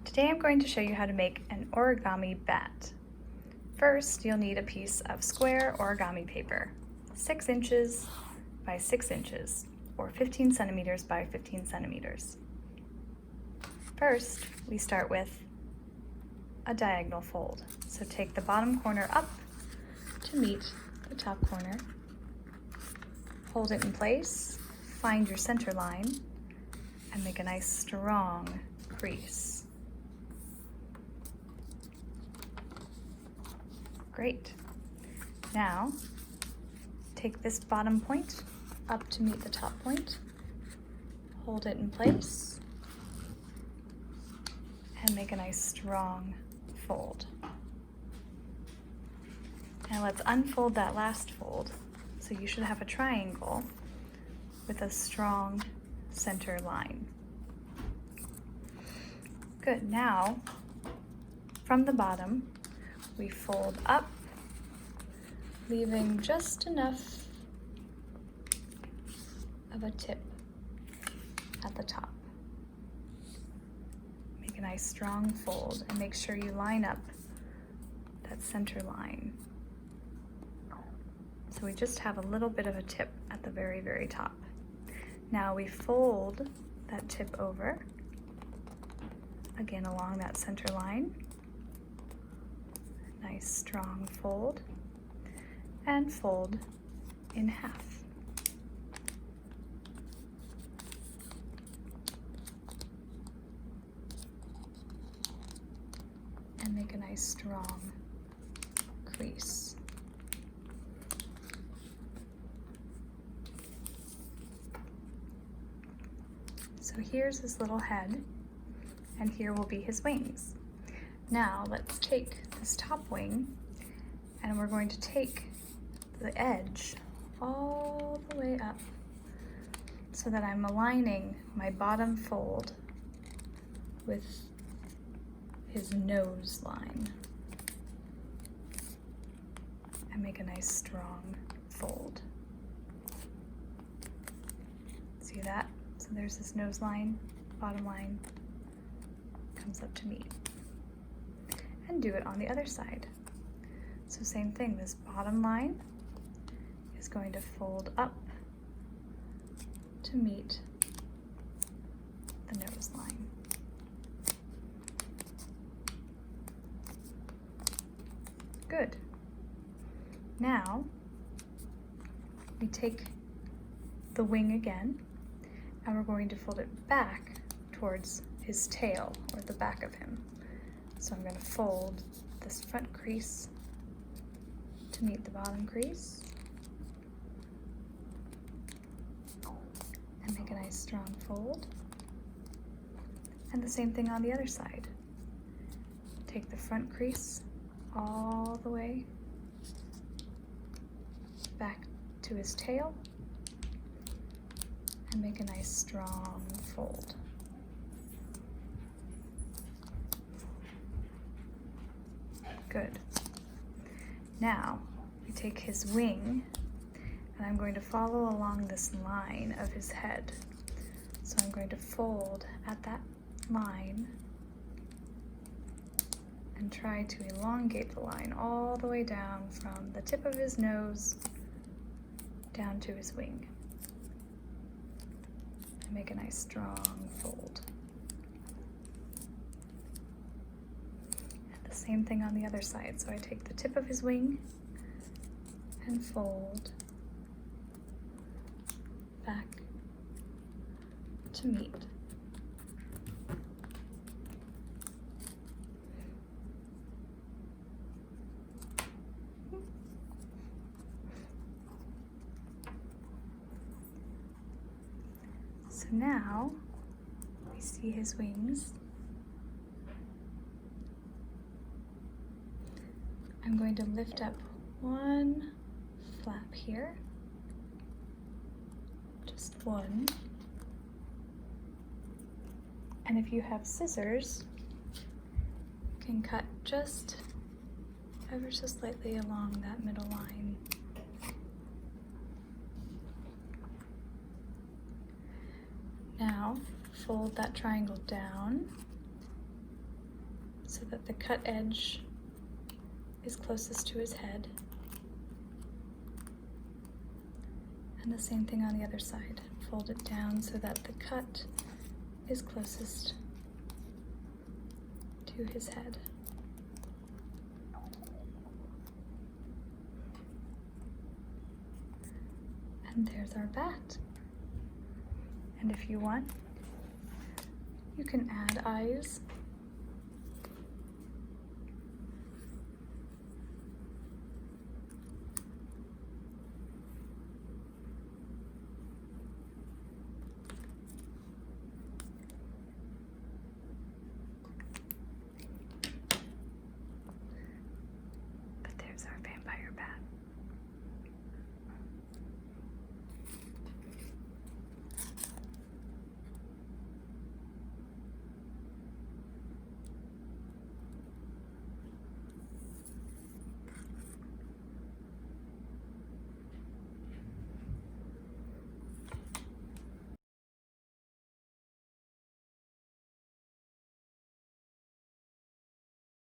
Today I'm going to show you how to make an origami bat. First, you'll need a piece of square origami paper, 6 inches by 6 inches, or 15 centimeters by 15 centimeters. First, we start with a diagonal fold. So take the bottom corner up to meet the top corner, hold it in place, find your center line, and make a nice strong crease. Great. Now, take this bottom point up to meet the top point, hold it in place, and make a nice strong fold. Now let's unfold that last fold. So you should have a triangle with a strong center line. Good. Now, from the bottom, we fold up, leaving just enough of a tip at the top. Make a nice strong fold and make sure you line up that center line. So we just have a little bit of a tip at the very, very top. Now we fold that tip over, again along that center line. Nice strong fold, and fold in half. And make a nice strong crease. So here's his little head, and here will be his wings. Now let's take this top wing and we're going to take the edge all the way up so that I'm aligning my bottom fold with his nose line and make a nice strong fold. See that? So there's this nose line, bottom line comes up to meet. And do it on the other side. So same thing, this bottom line is going to fold up to meet the nose line. Good. Now we take the wing again and we're going to fold it back towards his tail or the back of him. So I'm going to fold this front crease to meet the bottom crease and make a nice strong fold. And the same thing on the other side. Take the front crease all the way back to his tail and make a nice strong fold. Good. Now we take his wing and I'm going to follow along this line of his head. So I'm going to fold at that line and try to elongate the line all the way down from the tip of his nose down to his wing. And make a nice strong fold. Same thing on the other side. So I take the tip of his wing and fold back to meet. So now we see his wings. I'm going to lift up one flap here, just one. And if you have scissors, you can cut just ever so slightly along that middle line. Now fold that triangle down so that the cut edge is closest to his head. And the same thing on the other side. Fold it down so that the cut is closest to his head. And there's our bat. And if you want, you can add eyes